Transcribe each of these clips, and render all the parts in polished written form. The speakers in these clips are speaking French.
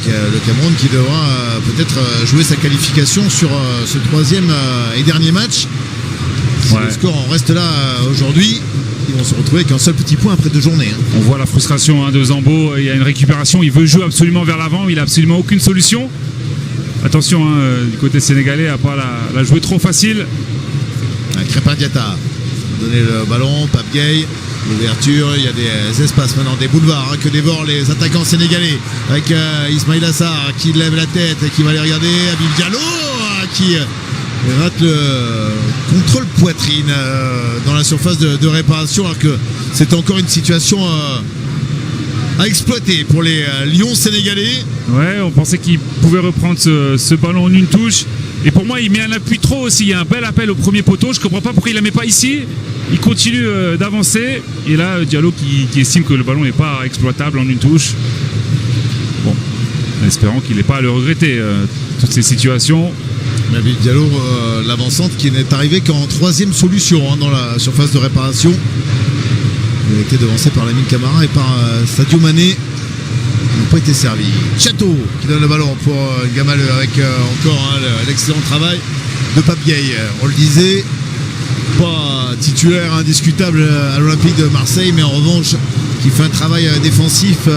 le Cameroun qui devra peut-être jouer sa qualification sur ce troisième et dernier match. Si le score en reste là aujourd'hui, ils vont se retrouver avec un seul petit point après 2 journées. On voit la frustration de Zambo, il y a une récupération, il veut jouer absolument vers l'avant, il n'a absolument aucune solution. Attention, du côté sénégalais, à pas la jouer trop facile. Crépin Diatta, donner le ballon, Pape Gueye, l'ouverture, il y a des espaces maintenant, des boulevards que dévorent les attaquants sénégalais avec Ismaïla Assar qui lève la tête et qui va aller regarder Habib Diallo qui rate le contrôle poitrine dans la surface de réparation, alors que c'est encore une situation à exploiter pour les Lions sénégalais. Ouais, on pensait qu'il pouvait reprendre ce ballon en une touche. Et pour moi, il met un appui trop aussi. Il y a un bel appel au premier poteau. Je ne comprends pas pourquoi il ne la met pas ici. Il continue d'avancer. Et là, Diallo qui estime que le ballon n'est pas exploitable en une touche. Bon, en espérant qu'il n'ait pas à le regretter, toutes ces situations. Habib Diallo, l'avancante, qui n'est arrivé qu'en 3e solution dans la surface de réparation. Il a été devancé par Lamine Camara et par Sadio Mané. Ils n'ont pas été servis. Chateau qui donne le ballon pour Gamaleu avec encore l'excellent travail de Pape Gueye. On le disait, pas titulaire indiscutable à l'Olympique de Marseille, mais en revanche qui fait un travail défensif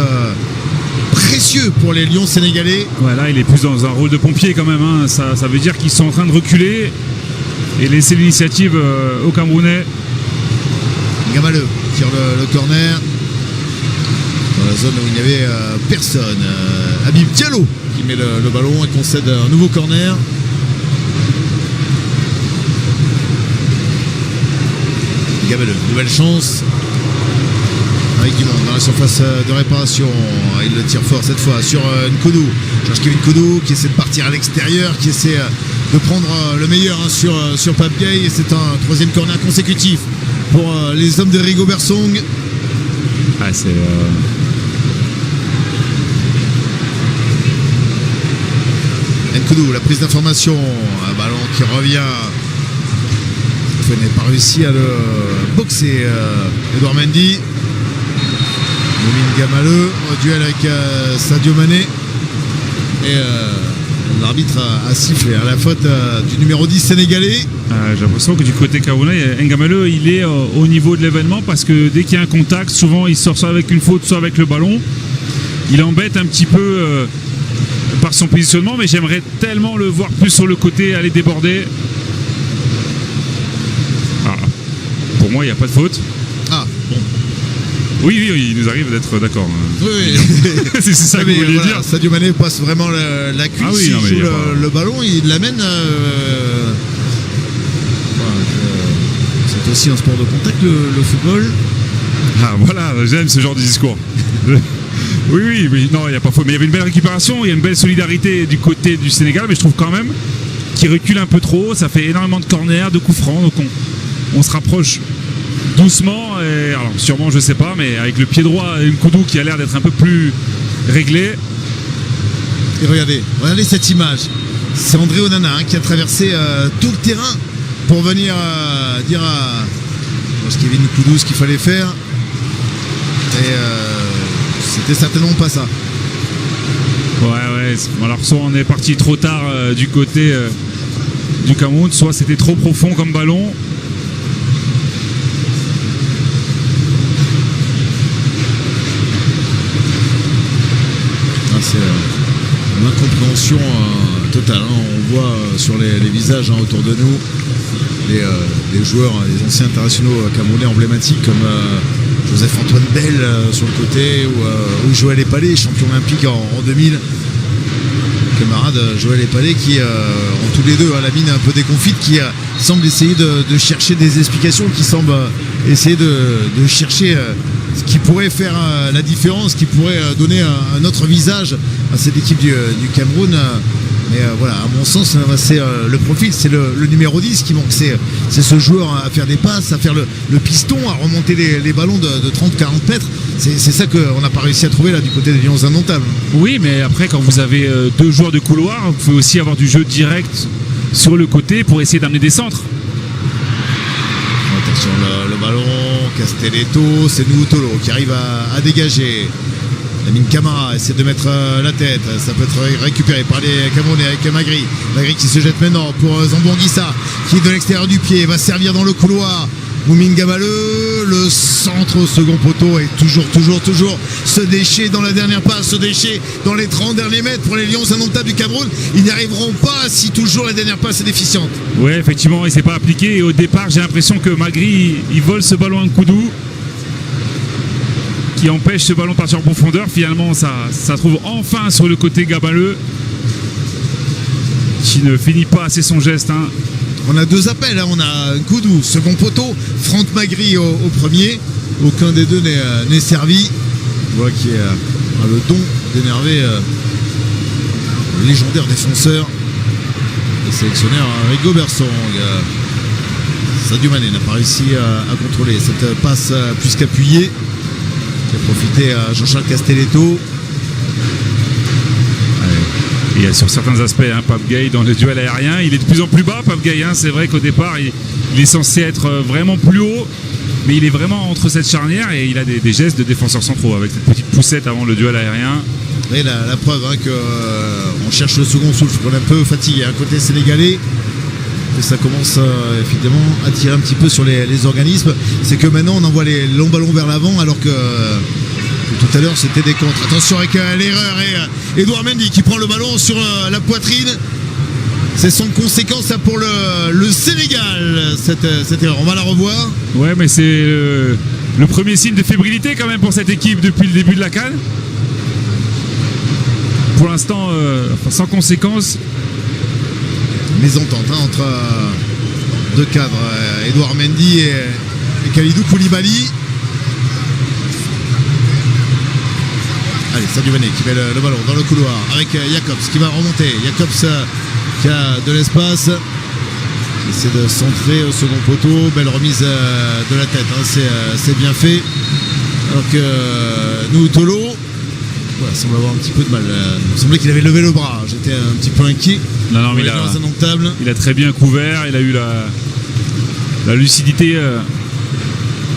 précieux pour les Lions sénégalais. Ouais, là il est plus dans un rôle de pompier quand même, hein. Ça veut dire qu'ils sont en train de reculer et laisser l'initiative aux Camerounais. Gamaleu tire le corner dans la zone où il n'y avait personne. Habib Diallo qui met le ballon et concède un nouveau corner. Gamaleu, nouvelle chance avec du monde dans la surface de réparation. Il le tire fort cette fois sur Nkoudou. Cherche Kevin Nkoudou qui essaie de partir à l'extérieur, qui essaie de prendre le meilleur sur Pape Gueye. Et c'est un 3e corner consécutif pour les hommes de Rigobert Song. Ah, c'est Nkoudou, la prise d'information, un ballon qui revient. Il n'a pas réussi à le boxer. Edouard Mendy. Moumine Gamaleu, duel avec Sadio Mané. Et l'arbitre a sifflé à la faute du numéro 10 sénégalais. J'ai l'impression que du côté camerounais, Ngamaleu il est au niveau de l'événement, parce que dès qu'il y a un contact, souvent il sort soit avec une faute, soit avec le ballon. Il embête un petit peu par son positionnement, mais j'aimerais tellement le voir plus sur le côté, aller déborder. Voilà. Pour moi, il n'y a pas de faute. Ah, bon. Oui, il nous arrive d'être d'accord. Oui. c'est ça que vous vouliez dire. Sadio Mané passe vraiment la cuisse, il joue le ballon, il l'amène. C'est aussi un sport de contact, le football. Ah voilà, j'aime ce genre de discours. oui, mais non, il n'y a pas faux. Mais il y avait une belle récupération, il y a une belle solidarité du côté du Sénégal, mais je trouve quand même qu'il recule un peu trop. Ça fait énormément de corners, de coups francs, donc on se rapproche doucement. Et alors sûrement, je sais pas, mais avec le pied droit et Nkoudou qui a l'air d'être un peu plus réglé. Et regardez cette image. C'est André Onana qui a traversé tout le terrain pour venir dire à Kevin Nkoudou ce qu'il fallait faire. Et c'était certainement pas ça. Ouais. Alors soit on est parti trop tard du côté du Cameroun, soit c'était trop profond comme ballon. C'est une incompréhension totale. On voit sur les visages autour de nous les joueurs, les anciens internationaux camerounais emblématiques comme Joseph-Antoine Bell sur le côté ou Joël Epalé, champion olympique en 2000. Camarade Joël Epalé qui ont tous les deux la mine un peu déconfite, qui semble essayer de chercher des explications, qui semble essayer de chercher ce qui pourrait faire la différence, qui pourrait donner un autre visage à cette équipe du Cameroun. Mais voilà, à mon sens, c'est le profil, c'est le numéro 10 qui manque. C'est ce joueur à faire des passes, à faire le piston, à remonter les ballons de 30-40 mètres. C'est ça qu'on n'a pas réussi à trouver là du côté des Lions indomptables. Oui, mais après, quand vous avez deux joueurs de couloir, vous pouvez aussi avoir du jeu direct sur le côté pour essayer d'amener des centres. Attention, le ballon, Castelletto, c'est Noutolo qui arrive à dégager. Lamine Camara essaie de mettre la tête. Ça peut être récupéré par les Camerounais avec Magri. Magri qui se jette maintenant pour Zambouanguissa qui de l'extérieur du pied va servir dans le couloir. Moumine Gamaleu, le centre au second poteau et toujours ce déchet dans la dernière passe, ce déchet dans les 30 derniers mètres pour les Lions indomptables du Cameroun. Ils n'y arriveront pas si toujours la dernière passe est déficiente. Oui, effectivement, il ne s'est pas appliqué et au départ j'ai l'impression que Magri il vole ce ballon à Nkoudou qui empêche ce ballon de partir en profondeur. Finalement ça trouve enfin sur le côté Gamaleu qui ne finit pas assez son geste. On a deux appels, on a Nkoudou, second poteau, Franck Magri au premier. Aucun des deux n'est servi. On voit qu'il a le don d'énerver le légendaire défenseur et sélectionneur Rigobert Song. Sadio Mané n'a pas réussi à contrôler cette passe plus qu'appuyée qui a profité à Jean-Charles Castelletto. Et sur certains aspects, Pape Gueye dans le duel aérien, il est de plus en plus bas, Pape Gueye. C'est vrai qu'au départ, il est censé être vraiment plus haut, mais il est vraiment entre cette charnière et il a des gestes de défenseur centraux avec cette petite poussette avant le duel aérien. Et la preuve qu'on cherche le second souffle, qu'on est un peu fatigué côté sénégalais. Et ça commence évidemment à tirer un petit peu sur les organismes. C'est que maintenant on envoie les longs ballons vers l'avant alors que tout à l'heure c'était des contres. Attention avec l'erreur et Edouard Mendy qui prend le ballon sur la poitrine. C'est sans conséquence pour le Sénégal cette erreur. On va la revoir. Ouais, mais c'est le premier signe de fébrilité quand même pour cette équipe depuis le début de la CAN. Pour l'instant sans conséquence. Mésentente entre deux cadres, Edouard Mendy et Kalidou Koulibaly. Allez, Sadio Mané qui met le ballon dans le couloir avec Jacobs qui va remonter. Jacobs qui a de l'espace. Il essaie de centrer au second poteau. Belle remise de la tête, c'est bien fait. Alors que Noutolo semble avoir un petit peu de mal. Il me semblait qu'il avait levé le bras. J'étais un petit peu inquiet. Non, mais il a très bien couvert. Il a eu la lucidité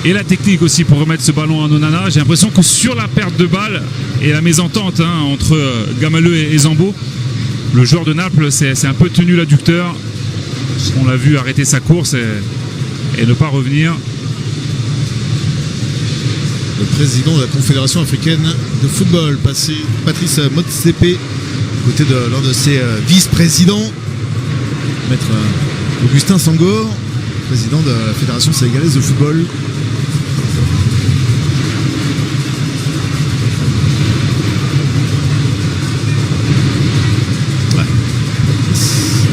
et la technique aussi pour remettre ce ballon à Onana. J'ai l'impression que sur la perte de balle et la mésentente entre Gamaleu et Zambo, le joueur de Naples c'est un peu tenu l'adducteur. On l'a vu arrêter sa course et ne pas revenir. Le président de la Confédération africaine de football, Patrice Motsepe, côté de l'un de ses vice-présidents, maître Augustin Sangor, président de la Fédération sénégalaise de football.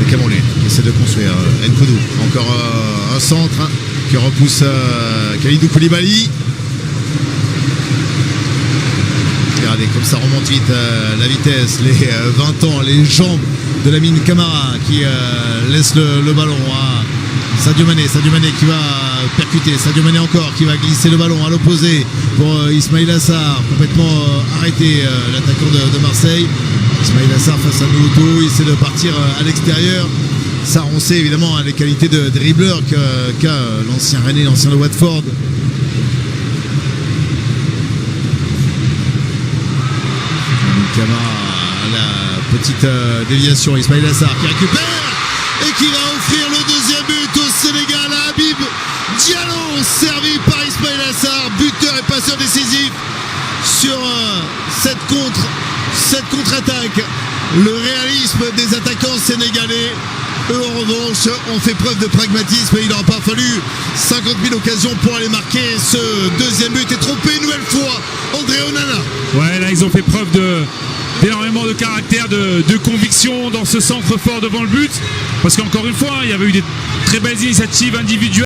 Les Camerounais qui essaient de construire. Nkoudou, encore un centre qui repousse Kalidou Koulibaly. Regardez comme ça remonte vite la vitesse, les 20 ans, les jambes de Lamine Camara qui laisse le ballon à Sadio Mané qui va percuter, Sadio Mané encore qui va glisser le ballon à l'opposé pour Ismaïla Sarr, complètement arrêté l'attaquant de Marseille. Ismaïla Sarr face à Nouto, il essaie de partir à l'extérieur. Sarr, on sait évidemment les qualités de dribbleur qu'a l'ancien Rennais, l'ancien de Watford. Camara, la petite déviation, Ismaïla Sarr qui récupère et qui va offrir le deuxième but au Sénégal à Habib Diallo, servi par Ismaïla Sarr, buteur et passeur décisif sur cette contre-attaque. Le réalisme des attaquants sénégalais, eux en revanche ont fait preuve de pragmatisme et il n'aura pas fallu 50 000 occasions pour aller marquer ce deuxième but et tromper une nouvelle fois André Onana. Ouais, là ils ont fait preuve d'énormément de caractère, de conviction dans ce centre fort devant le but, parce qu'encore une fois il y avait eu des très belles initiatives individuelles.